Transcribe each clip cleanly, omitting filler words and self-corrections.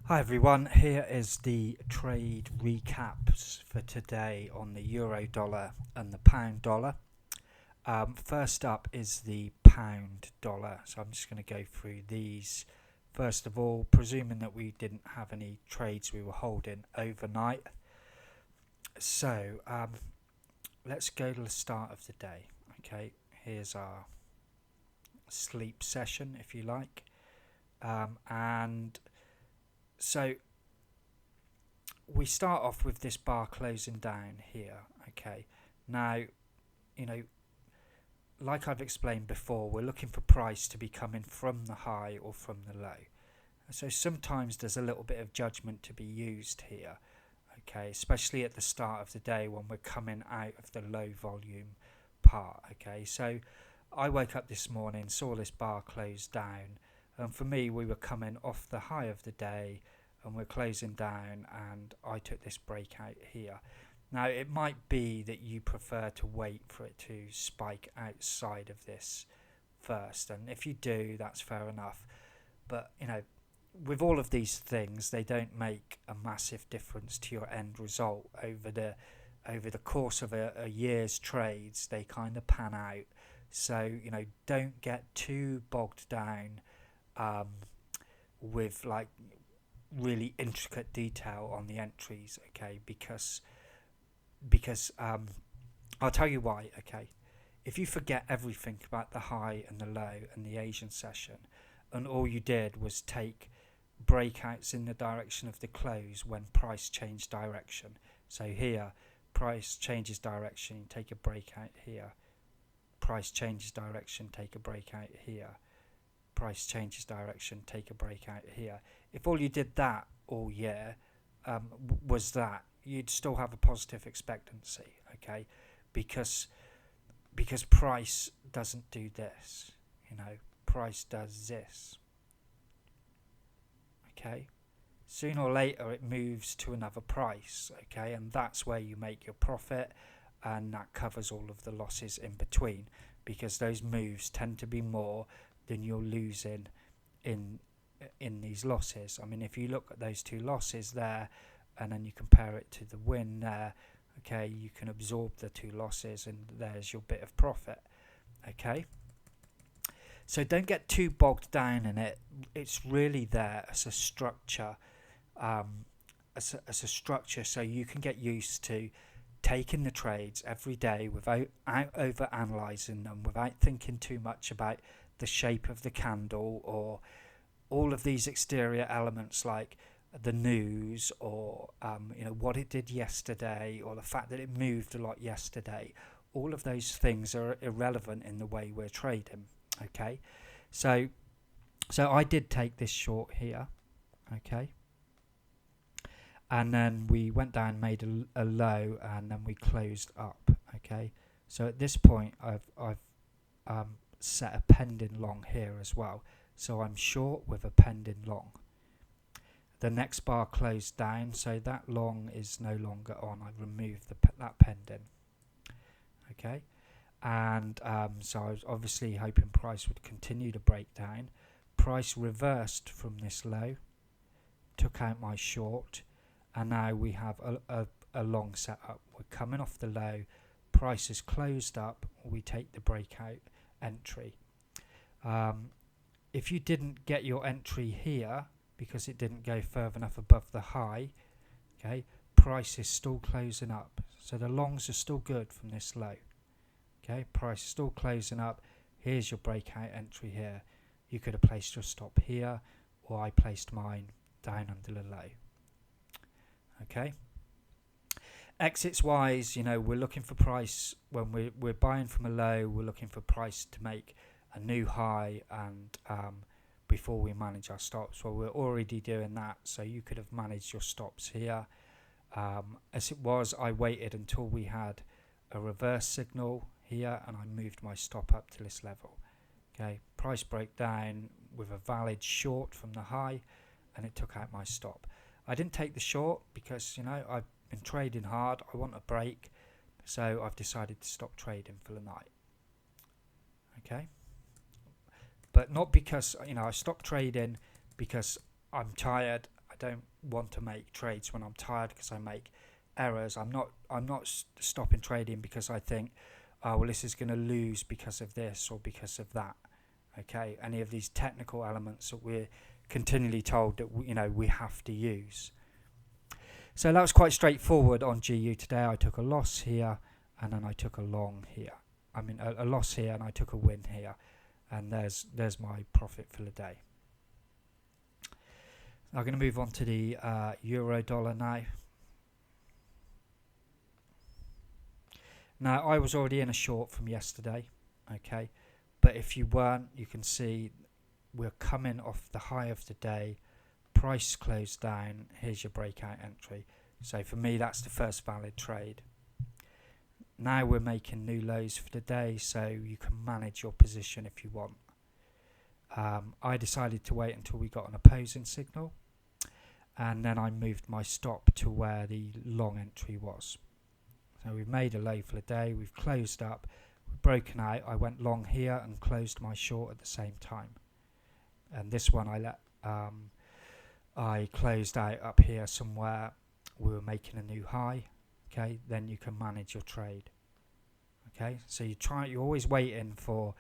Hi everyone, here is the trade recaps for today on the euro dollar and the pound dollar. First up is the pound dollar, so I'm just going to go through these. First of all, presuming that we didn't have any trades we were holding overnight. So let's go to the start of the day. Okay, here's our sleep session, if you like. So we start off with this bar closing down here. Okay, now, like I've explained before, we're looking for price to be coming from the high or from the low. So sometimes there's a little bit of judgment to be used here. Okay, especially at the start of the day when we're coming out of the low volume part. Okay, so I woke up this morning, saw this bar close down, and for me we were coming off the high of the day and we're closing down, and I took this breakout here. Now it might be that you prefer to wait for it to spike outside of this first, and if you do, that's fair enough. But with all of these things, they don't make a massive difference to your end result over the course of a year's trades. They kind of pan out, so don't get too bogged down with like really intricate detail on the entries, okay? Because I'll tell you why, okay? If you forget everything about the high and the low and the Asian session, and all you did was take breakouts in the direction of the close when price changed direction. So here, price changes direction, you take a breakout here. Price changes direction, take a breakout here. Price changes direction, take a breakout here. If all you did that all year was that, you'd still have a positive expectancy, okay? Because price doesn't do this, price does this, okay? Sooner or later it moves to another price, okay? And that's where you make your profit, and that covers all of the losses in between, because those moves tend to be more than you're losing in these losses. I mean, if you look at those two losses there and then you compare it to the win there, okay, you can absorb the two losses and there's your bit of profit, okay? So don't get too bogged down in it. It's really there as a structure, as a structure, so you can get used to taking the trades every day without over analysing them, without thinking too much about the shape of the candle or all of these exterior elements like the news or what it did yesterday, or the fact that it moved a lot yesterday. All of those things are irrelevant in the way we're trading, okay? So I did take this short here, okay, and then we went down, made a low, and then we closed up, okay? So at this point I've set a pending long here as well, so I'm short with a pending long. The next bar closed down, so that long is no longer on. I removed that pending, okay? And so I was obviously hoping price would continue to break down. Price reversed from this low, took out my short, and now we have a long setup. We're coming off the low, price is closed up, we take the breakout entry. If you didn't get your entry here because it didn't go further enough above the high, okay, price is still closing up, so the longs are still good from this low, okay? Price is still closing up. Here's your breakout entry here. You could have placed your stop here, or I placed mine down under the low, okay? Exits wise, we're looking for price when we're buying from a low. We're looking for price to make a new high, and before we manage our stops, well, we're already doing that, so you could have managed your stops here. As it was, I waited until we had a reverse signal here and I moved my stop up to this level, okay? Price broke down with a valid short from the high and it took out my stop. I didn't take the short because I've been trading hard, I want a break, so I've decided to stop trading for the night, okay? But not because I stopped trading because I'm tired. I don't want to make trades when I'm tired because I make errors. I'm not stopping trading because I think, oh well, this is going to lose because of this or because of that. Okay, any of these technical elements that we're continually told that we have to use. So that was quite straightforward on GU today. I took a loss here and then I took a long here. I mean a loss here and I took a win here, and there's my profit for the day. I'm going to move on to the euro dollar now. Now I was already in a short from yesterday, okay, but if you weren't, you can see we're coming off the high of the day, price closed down, here's your breakout entry. So for me that's the first valid trade. Now we're making new lows for the day, so you can manage your position if you want. I decided to wait until we got an opposing signal, and then I moved my stop to where the long entry was. So we've made a low for the day, we've closed up, we've broken out. I went long here and closed my short at the same time. And this one I closed out up here somewhere. We were making a new high. Okay, then you can manage your trade. Okay, so you're always waiting for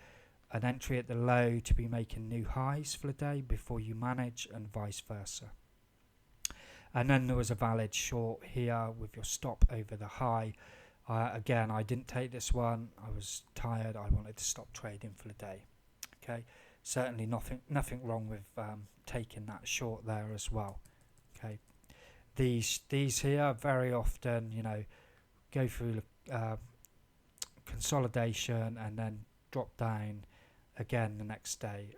an entry at the low to be making new highs for the day before you manage, and vice versa. And then there was a valid short here with your stop over the high. Again, I didn't take this one. I was tired. I wanted to stop trading for the day. Okay, certainly nothing wrong with taking that short there as well. Okay, these here very often, go through consolidation and then drop down again the next day.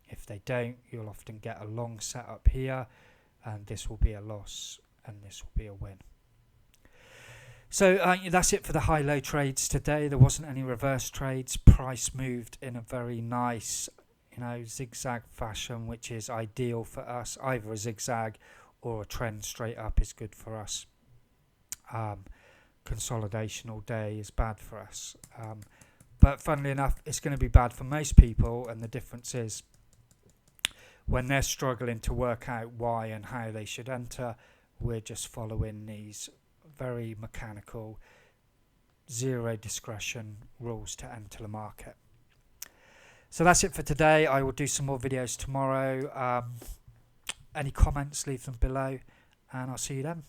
If they don't, you'll often get a long setup here, and this will be a loss and this will be a win. So that's it for the high-low trades today. There wasn't any reverse trades. Price moved in a very nice, zigzag fashion, which is ideal for us. Either a zigzag or a trend straight up is good for us. Consolidation all day is bad for us. But funnily enough, it's going to be bad for most people, and the difference is when they're struggling to work out why and how they should enter, we're just following these very mechanical, zero discretion rules to enter the market. So that's it for today. I will do some more videos tomorrow. Any comments, leave them below, and I'll see you then.